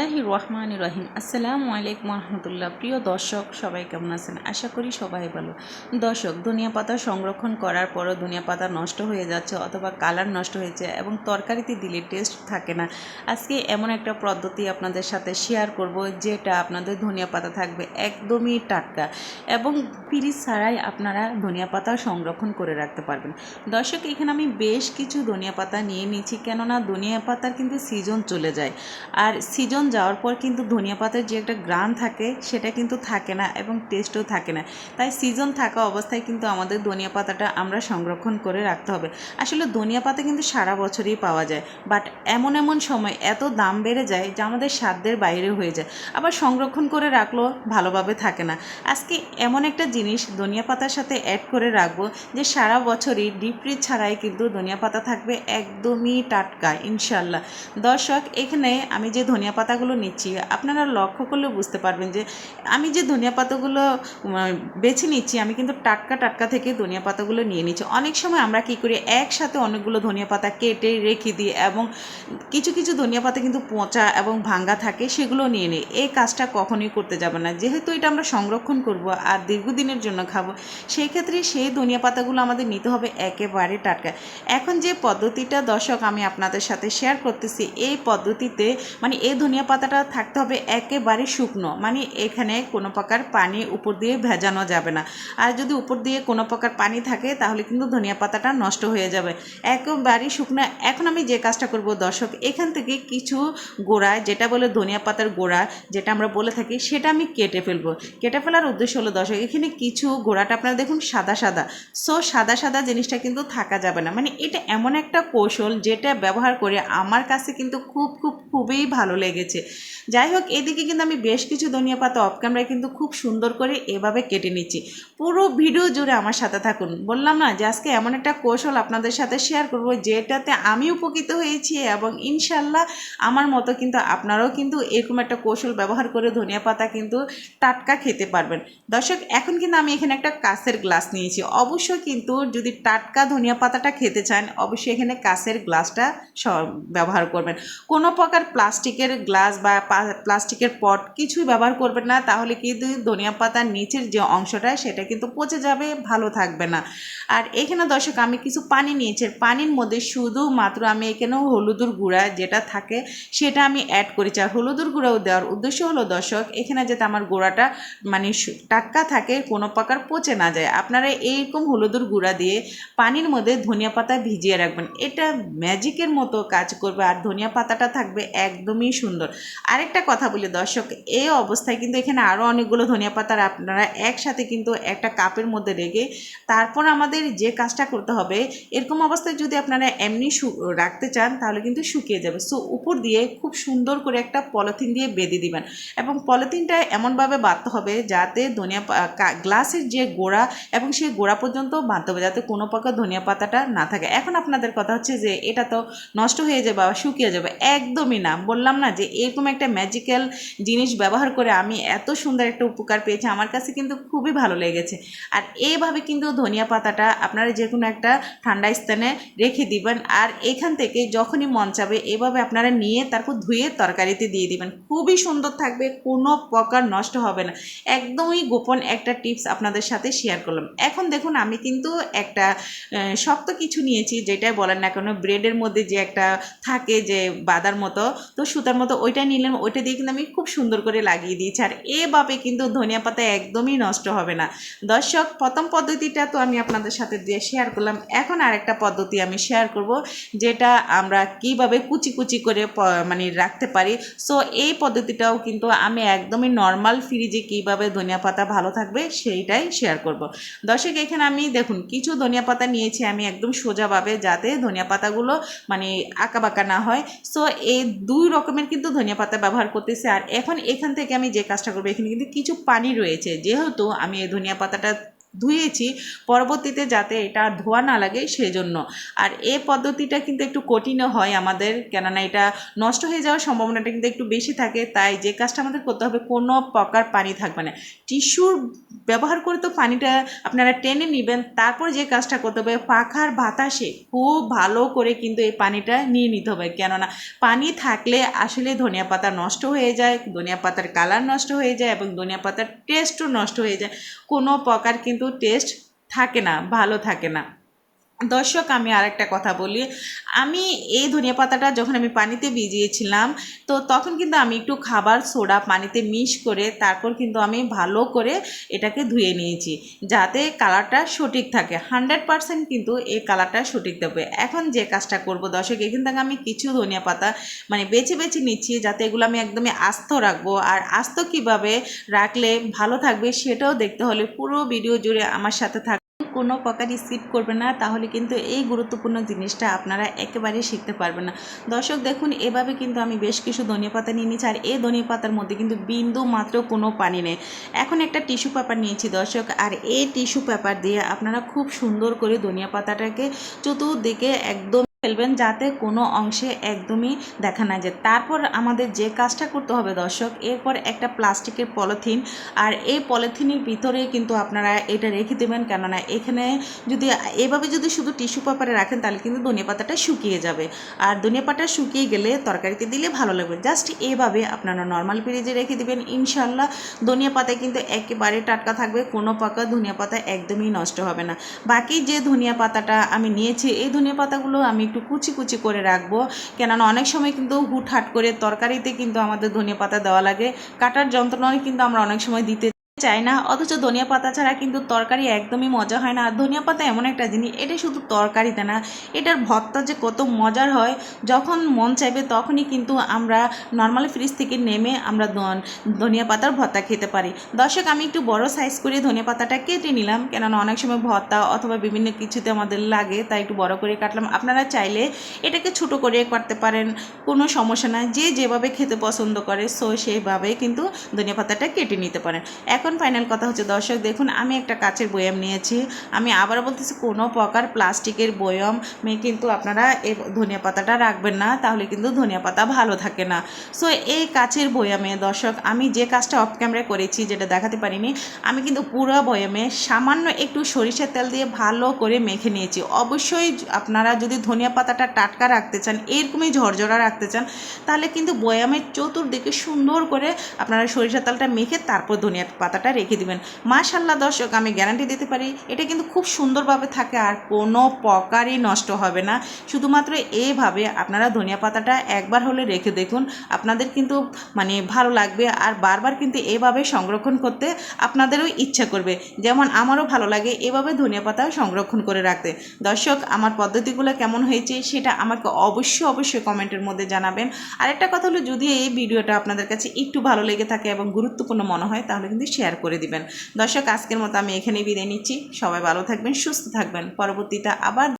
বিসমিল্লাহির রহমানির রহিম। আসসালামু আলাইকুম রহমতুল্লাহ। প্রিয় দর্শক, সবাই কেমন আছেন? আশা করি সবাই ভালো। দর্শক, ধনিয়া পাতা সংরক্ষণ করার পরও ধনিয়া পাতা নষ্ট হয়ে যাচ্ছে অথবা কালার নষ্ট হয়েছে এবং তরকারিতে দিলে টেস্ট থাকে না। আজকে এমন একটা পদ্ধতি আপনাদের সাথে শেয়ার করব যেটা আপনাদের ধনিয়া পাতা থাকবে একদমই টাটকা এবং ফ্রিজ ছাড়াই আপনারা ধনিয়া পাতা সংরক্ষণ করে রাখতে পারবেন। দর্শক, এখানে আমি বেশ কিছু ধনিয়া পাতা নিয়ে নিচ্ছি, কেননা ধনিয়া পাতার কিন্তু সিজন চলে যায়। আর সিজন যাওয়ার পর কিন্তু ধনিয়া পাতার যে একটা গ্রান থাকে সেটা কিন্তু থাকে না এবং টেস্টও থাকে না। তাই সিজন থাকা অবস্থায় কিন্তু আমাদের ধনিয়া পাতাটা আমরা সংরক্ষণ করে রাখতে হবে। আসলে ধনিয়া পাতা কিন্তু সারা বছরই পাওয়া যায়, বাট এমন এমন সময় এত দাম বেড়ে যায় যে আমাদের সাধ্যের বাইরে হয়ে যায়, আবার সংরক্ষণ করে রাখলেও ভালোভাবে থাকে না। আজকে এমন একটা জিনিস ধনিয়া পাতার সাথে অ্যাড করে রাখবো যে সারা বছরই ডিপ ফ্রিজ ছাড়াই কিন্তু ধনিয়া পাতা থাকবে একদমই টাটকা ইনশাল্লাহ। দর্শক, এখানে আমি যে ধনিয়া পাতাগুলো নিচ্ছি আপনারা লক্ষ্য করলে বুঝতে পারবেন যে আমি যে ধনিয়া পাতাগুলো বেছে নিচ্ছি আমি কিন্তু টাটকা টাটকা থেকে ধনিয়া পাতাগুলো নিয়ে নিচ্ছি। অনেক সময় আমরা কী করি, একসাথে অনেকগুলো ধনিয়া পাতা কেটে রেখে দিই এবং কিছু কিছু ধনিয়া পাতা কিন্তু পচা এবং ভাঙ্গা থাকে, সেগুলো নিয়ে নিই। এই কাজটা কখনোই করতে যাবে না। যেহেতু এটা আমরা সংরক্ষণ করব আর দীর্ঘদিনের জন্য খাবো, সেই ক্ষেত্রে সেই ধনিয়া পাতাগুলো আমাদের নিতে হবে একেবারে টাটকা। এখন যে পদ্ধতিটা দর্শক আমি আপনাদের সাথে শেয়ার করতেছি, এই পদ্ধতিতে মানে এই ধনিয়া পাতাটা থাকতে হবে একেবারে শুকনো, মানে এখানে কোনো প্রকার পানি উপর দিয়ে ভেজানো যাবে না। আর যদি উপর দিয়ে কোনো প্রকার পানি থাকে তাহলে কিন্তু ধনিয়া পাতাটা নষ্ট হয়ে যাবে। একেবারে শুকনো। এখন আমি যে কাজটা করব দর্শক, এখান থেকে কিছু গোড়া, যেটা বলে ধনিয়া পাতার গোড়া যেটা আমরা বলে থাকি, সেটা আমি কেটে ফেলবো। কেটে ফেলার উদ্দেশ্য হলো দর্শক, এখানে কিছু গোড়াটা আপনারা দেখুন সাদা সাদা, সো সাদা সাদা জিনিসটা কিন্তু থাকা যাবে না। মানে এটা এমন একটা কৌশল যেটা ব্যবহার করে আমার কাছে কিন্তু খুবই ভালো লেগেছে। যাই হোক, এদিকে কিন্তু আমি বেশ কিছু ধনিয়া পাতা অফ ক্যামেরায় কিন্তু খুব সুন্দর করে এভাবে কেটে নিচ্ছি। পুরো ভিডিও জুড়ে আমার সাথে থাকুন। বললাম না যে আজকে এমন একটা কৌশল আপনাদের সাথে শেয়ার করব যেটাতে আমি উপকৃত হয়েছি এবং ইনশাল্লাহ আমার মতো কিন্তু আপনারাও কিন্তু এরকম একটা কৌশল ব্যবহার করে ধনিয়া পাতা কিন্তু টাটকা খেতে পারবেন। দর্শক, এখন কিন্তু আমি এখানে একটা কাঁচের গ্লাস নিয়েছি। অবশ্যই কিন্তু যদি টাটকা ধনিয়া পাতাটা খেতে চান অবশ্যই এখানে কাঁচের গ্লাসটা ব্যবহার করবেন। কোনো প্রকার প্লাস্টিকের গ্লাস বা প্লাস্টিকের পট কিছুই ব্যবহার করবেন না, তাহলে কিন্তু ধনিয়া পাতার নিচের যে অংশটা সেটা কিন্তু পচে যাবে, ভালো থাকবে না। আর এখানে দর্শক আমি কিছু পানি নিয়েছি, পানির মধ্যে শুধুমাত্র আমি এখানেও হলুদের গুঁড়া যেটা থাকে সেটা আমি অ্যাড করেছি। আর হলুদের গুঁড়াও দেওয়ার উদ্দেশ্য হলো দর্শক, এখানে যাতে আমার গুঁড়াটা মানে টাটকা থাকে, কোনো প্রকার পচে না যায়। আপনারা এইরকম হলুদের গুঁড়া দিয়ে পানির মধ্যে ধনিয়া পাতা ভিজিয়ে রাখবেন, এটা ম্যাজিকের মতো কাজ করবে আর ধনিয়া পাতাটা থাকবে একদমই সুন্দর। আরেকটা কথা বলি দর্শক, এই অবস্থায় কিন্তু এখানে আরও অনেকগুলো ধনিয়া পাতার আপনারা একসাথে কিন্তু একটা কাপের মধ্যে রেখে তারপর আমাদের যে কাজটা করতে হবে, এরকম অবস্থায় যদি আপনারা এমনি রাখতে চান তাহলে কিন্তু শুকিয়ে যাবে। সো উপর দিয়ে খুব সুন্দর করে একটা পলিথিন দিয়ে বেঁধে দিবেন এবং পলিথিনটা এমনভাবে বাঁধতে হবে যাতে গ্লাসের যে গোড়া এবং সেই গোড়া পর্যন্ত বাঁধতে হবে, যাতে কোনো প্রকার ধনিয়া পাতাটা না থাকে। এখন আপনাদের কথা হচ্ছে যে এটা তো নষ্ট হয়ে যাবে বা শুকিয়ে যাবে, একদমই না। বললাম না যে এরকম একটা ম্যাজিক্যাল জিনিস ব্যবহার করে আমি এত সুন্দর একটা উপকার পেয়েছি, আমার কাছে কিন্তু খুবই ভালো লেগেছে। আর এইভাবে কিন্তু ধনিয়া পাতাটা আপনারা যে কোনো একটা ঠান্ডা স্থানে রেখে দিবেন আর এখান থেকে যখনই মন চাবে এভাবে আপনারা নিয়ে তারপর ধুয়ে তরকারিতে দিয়ে দিবেন, খুবই সুন্দর থাকবে, কোনো প্রকার নষ্ট হবে না। একদমই গোপন একটা টিপস আপনাদের সাথে শেয়ার করলাম। এখন দেখুন আমি কিন্তু একটা শক্ত কিছু নিয়েছি, যেটাই বলেন না কেন, ব্রেডের মধ্যে যে একটা থাকে যে বাদার মতো, তো সুতার মতো, ওইটা নিলাম, ওইটা দিয়ে কিন্তু আমি খুব সুন্দর করে লাগিয়ে দিয়েছি। আর এভাবে কিন্তু ধনিয়া পাতা একদমই নষ্ট হবে না। দর্শক, প্রথম পদ্ধতিটা তো আমি আপনাদের সাথে দিয়ে শেয়ার করলাম, এখন আরেকটা পদ্ধতি আমি শেয়ার করব যেটা আমরা কিভাবে কুচি কুচি করে মানে রাখতে পারি। সো এই পদ্ধতিটাও কিন্তু আমি একদমই নর্মাল ফ্রিজে কিভাবে ধনিয়া পাতা ভালো থাকবে সেইটাই শেয়ার করব। দর্শক, এখানে আমি দেখুন কিছু ধনিয়া পাতা নিয়েছি আমি একদম সোজাভাবে, যাতে ধনিয়া পাতাগুলো মানে আঁকা বাঁকা না হয়। সো এই দুই রকমের কিন্তু ধনিয়া পাতা ব্যবহার করতেছি। আর এখন এখান থেকে আমি যে কাজটা করবো, এখানে কিন্তু কিছু পানি রয়েছে, যেহেতু আমি এই ধনিয়া পাতাটা ধুয়েছি পরবর্তীতে যাতে এটা ধোয়া না লাগে সেজন্য। আর এই পদ্ধতিটা কিন্তু একটু কঠিনও হয় আমাদের, কেননা এটা নষ্ট হয়ে যাওয়ার সম্ভাবনাটা কিন্তু একটু বেশি থাকে। তাই যে কাজটা আমাদের করতে হবে, কোনো প্রকার পানি থাকবে না, টিস্যুর ব্যবহার করে তো পানিটা আপনারা টেনে নেবেন, তারপর যে কাজটা করতে হবে পাখার বাতাসে খুব ভালো করে কিন্তু এই পানিটা নিয়ে নিতে হবে। কেননা পানি থাকলে আসলে ধনিয়া পাতা নষ্ট হয়ে যায়, ধনিয়া পাতার কালার নষ্ট হয়ে যায় এবং ধনিয়া পাতার টেস্টও নষ্ট হয়ে যায়, কোনো প্রকার কিন্তু টেস্ট থাকে না, ভালো থাকে না। দর্শক আমি আরেকটা কথা বলি, আমি এই ধনিয়া পাতাটা যখন আমি পানিতে ভিজিয়েছিলাম, তো তখন কিন্তু আমি একটু খাবার সোডা পানিতে মিক্স করে তারপর কিন্তু আমি ভালো করে এটাকে ধুয়ে নিয়েছি, যাতে কালারটা সঠিক থাকে। 100% কিন্তু এই কালারটা সঠিক দেবে। এখন যে কাজটা করব দর্শক, এখান থেকে আমি কিছু ধনিয়া পাতা বেছে বেছে নিচ্ছি, যাতে এগুলো আমি একদমই আস্ত রাখবো। আর আস্ত কিভাবে রাখলে ভালো থাকবে সেটাও দেখতে হলে পুরো ভিডিও জুড়ে আমার সাথে থাকবে, কোনো প্রকারই স্কিপ করবে না, তাহলে কিন্তু এই গুরুত্বপূর্ণ জিনিসটা আপনারা একেবারে শিখতে পারবেন না। দর্শক দেখুন, এভাবে কিন্তু আমি বেশ কিছু ধনিয়া পাতা নিয়ে নিয়েছি, আর এই ধনিয়া পাতার মধ্যে কিন্তু বিন্দু মাত্র কোনো পানি নেই। এখন একটা টিস্যু পেপার নিয়েছি দর্শক, আর এই টিস্যু পেপার দিয়ে আপনারা খুব সুন্দর করে ধনিয়া পাতাটাকে চতুর্দিকে একদম ফেলবেন, যাতে কোনো অংশে একদমই দেখা না যায়। তারপর আমাদের যে কাজটা করতে হবে দর্শক, এরপর একটা প্লাস্টিকের পলিথিন, আর এই পলিথিনের ভিতরে কিন্তু আপনারা এটা রেখে দেবেন, কেননা এখানে যদি এভাবে যদি শুধু টিস্যু পেপারে রাখেন তাহলে কিন্তু ধনিয়া পাতাটা শুকিয়ে যাবে, আর ধনিয়া পাতা শুকিয়ে গেলে তরকারিতে দিলে ভালো লাগবে। জাস্ট এভাবে আপনারা নর্মাল ফ্রিজে রেখে দেবেন, ইনশাল্লাহ ধনিয়া পাতা কিন্তু একেবারে টাটকা থাকবে, কোনো প্রকার ধনিয়া পাতা একদমই নষ্ট হবে না। বাকি যে ধনিয়া পাতাটা আমি নিয়েছি, এই ধনিয়া পাতাগুলো আমি একটু কুচি কুচি করে রাখবো, কেননা অনেক সময় কিন্তু হুটহাট করে তরকারিতে কিন্তু আমাদের ধনিয়া পাতা দেওয়া লাগে, কাটার যন্ত্রণায় কিন্তু আমরা অনেক সময় দিতে চাই না, অথচ ধনিয়া পাতা ছাড়া কিন্তু তরকারি একদমই মজা হয় না। আর ধনিয়া পাতা এমন একটা জিনিস, এটা শুধু তরকারিতে না, এটার ভর্তা যে কত মজার হয়, যখন মন চাইবে তখনই কিন্তু আমরা নর্মালি ফ্রিজ থেকে নেমে আমরা ধনিয়া পাতার ভর্তা খেতে পারি। দর্শক আমি একটু বড় সাইজ করে ধনিয়া পাতাটা কেটে নিলাম, কেননা অনেক সময় ভর্তা অথবা বিভিন্ন কিছুতে আমাদের লাগে, তাই একটু বড় করে কাটলাম। আপনারা চাইলে এটাকে ছোটো করে কাটতে পারেন, কোনো সমস্যা নাই, যে যেভাবে খেতে পছন্দ করে সো সেইভাবে কিন্তু ধনিয়া পাতাটা কেটে নিতে পারেন। এখন ফাইনাল কথা হচ্ছে দর্শক দেখুন, আমি একটা কাচের বয়াম নিয়েছি, আমি আবার বলতেছি কোনো প্রকার প্লাস্টিকের বয়াম কিন্তু আপনারা এই ধনিয়া পাতাটা রাখবেন না, তাহলে কিন্তু ধনিয়া পাতা ভালো থাকে না। সো এই কাচের বয়ামে দর্শক আমি যে কাজটা অফ ক্যামেরা করেছি, যেটা দেখাতে পারিনি, আমি কিন্তু পুরো বয়ামে সামান্য একটু সরিষার তেল দিয়ে ভালো করে মেখে নিয়েছি। অবশ্যই আপনারা যদি ধনিয়া পাতাটা টাটকা রাখতে চান, এরকমই ঝরঝরা রাখতে চান, তাহলে কিন্তু বয়ামের চতুর্দিকে সুন্দর করে আপনারা সরিষার তেলটা মেখে তারপর ধনিয়া পাতাটা রেখে দিবেন। মাশাআল্লাহ দর্শক আমি গ্যারান্টি দিতে পারি এটা কিন্তু খুব সুন্দরভাবে থাকে, আর কোনো প্রকারই নষ্ট হবে না। শুধুমাত্র এইভাবে আপনারা ধনিয়া পাতাটা একবার হলে রেখে দেখুন, আপনাদের কিন্তু ভালো লাগবে, আর বারবার কিন্তু এভাবে সংরক্ষণ করতে আপনাদেরও ইচ্ছা করবে, যেমন আমারও ভালো লাগে এভাবে ধনিয়া পাতা সংরক্ষণ করে রাখতে। দর্শক আমার পদ্ধতিগুলো কেমন হয়েছে সেটা আমাকে অবশ্যই কমেন্টের মধ্যে জানাবেন। আরেকটা কথা হলো, যদি এই ভিডিওটা আপনাদের কাছে একটু ভালো লেগে থাকে এবং গুরুত্বপূর্ণ মনে হয়, তাহলে কিন্তু শেয়ার করে দিবেন। দর্শক আজকের মতো আমি এখানেই বিদায় নিচ্ছি, সবাই ভালো থাকবেন, সুস্থ থাকবেন, পরবর্তীতে আবার